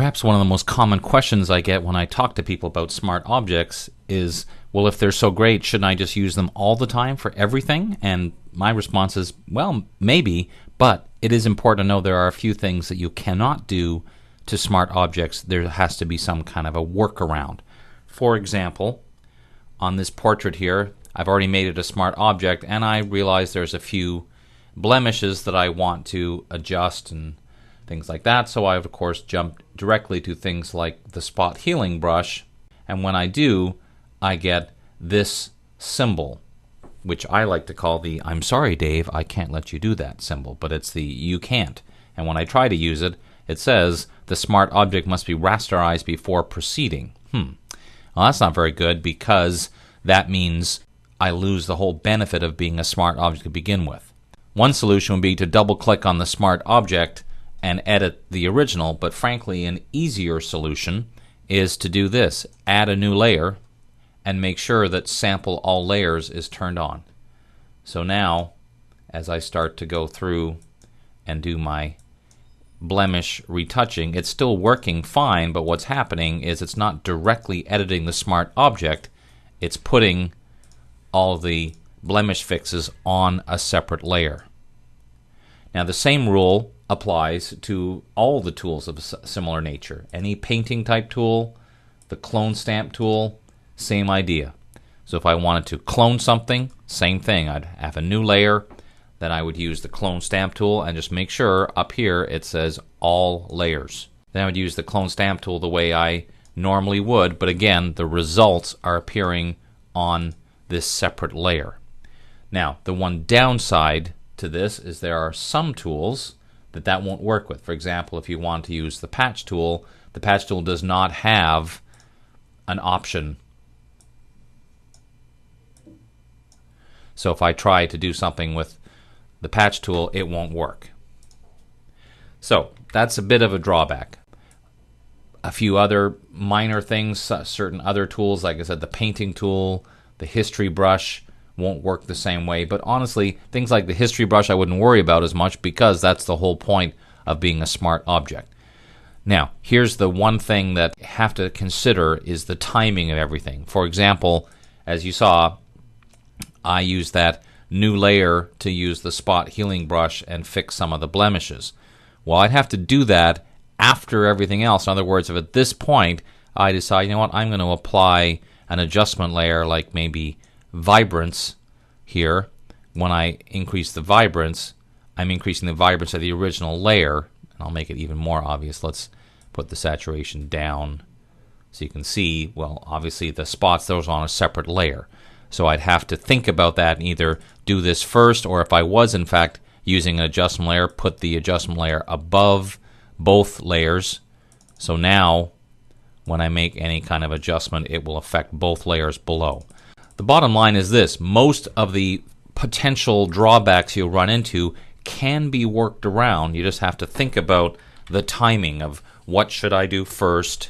Perhaps one of the most common questions I get when I talk to people about smart objects is, well, if they're so great, shouldn't I just use them all the time for everything? And my response is, well, maybe, but it is important to know there are a few things that you cannot do to smart objects. There has to be some kind of a workaround. For example, on this portrait here, I've already made it a smart object, and I realize there's a few blemishes that I want to adjust and things like that. So I've, of course, jumped directly to things like the spot healing brush, and when I do, I get this symbol, which I like to call the "I'm sorry, Dave, I can't let you do that" symbol, but it's the "you can't." And when I try to use it, it says the smart object must be rasterized before proceeding. Well, that's not very good, because that means I lose the whole benefit of being a smart object to begin with. One solution would be to double-click on the smart object and edit the original, but frankly, an easier solution is to do this: add a new layer and make sure that Sample All Layers is turned on. So now, as I start to go through and do my blemish retouching, it's still working fine, but what's happening is it's not directly editing the smart object, it's putting all the blemish fixes on a separate layer. Now the same rule applies to all the tools of a similar nature. Any painting type tool, the clone stamp tool, same idea. So if I wanted to clone something, same thing. I'd have a new layer, then I would use the clone stamp tool and just make sure up here it says all layers. Then I would use the clone stamp tool the way I normally would, but again, the results are appearing on this separate layer. Now, the one downside to this is there are some tools that won't work with. For example, if you want to use the patch tool does not have an option. So if I try to do something with the patch tool, it won't work. So that's a bit of a drawback. A few other minor things, certain other tools, like I said, the painting tool, the history brush, won't work the same way. But honestly, things like the history brush I wouldn't worry about as much, because that's the whole point of being a smart object. Now, here's the one thing that you have to consider is the timing of everything. For example, as you saw, I used that new layer to use the spot healing brush and fix some of the blemishes. Well, I'd have to do that after everything else. In other words, if at this point I decide, you know what, I'm going to apply an adjustment layer like maybe vibrance here. When I increase the vibrance, I'm increasing the vibrance of the original layer, and I'll make it even more obvious. Let's put the saturation down so you can see, well, obviously the spots, those are on a separate layer. So I'd have to think about that and either do this first, or if I was in fact using an adjustment layer, put the adjustment layer above both layers. So now when I make any kind of adjustment, it will affect both layers below. The bottom line is this: most of the potential drawbacks you'll run into can be worked around. You just have to think about the timing of what should I do first,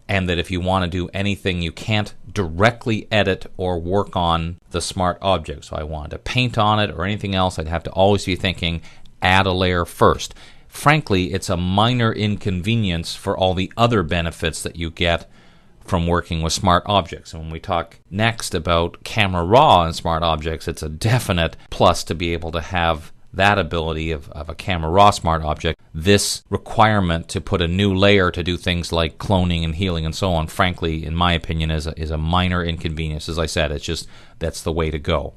and that if you want to do anything, you can't directly edit or work on the smart object. So I wanted to paint on it or anything else, I'd have to always be thinking, add a layer first. Frankly, it's a minor inconvenience for all the other benefits that you get from working with smart objects. And when we talk next about camera raw and smart objects, it's a definite plus to be able to have that ability of a camera raw smart object. This requirement to put a new layer to do things like cloning and healing and so on, frankly, in my opinion, is a minor inconvenience. As I said, it's just, that's the way to go.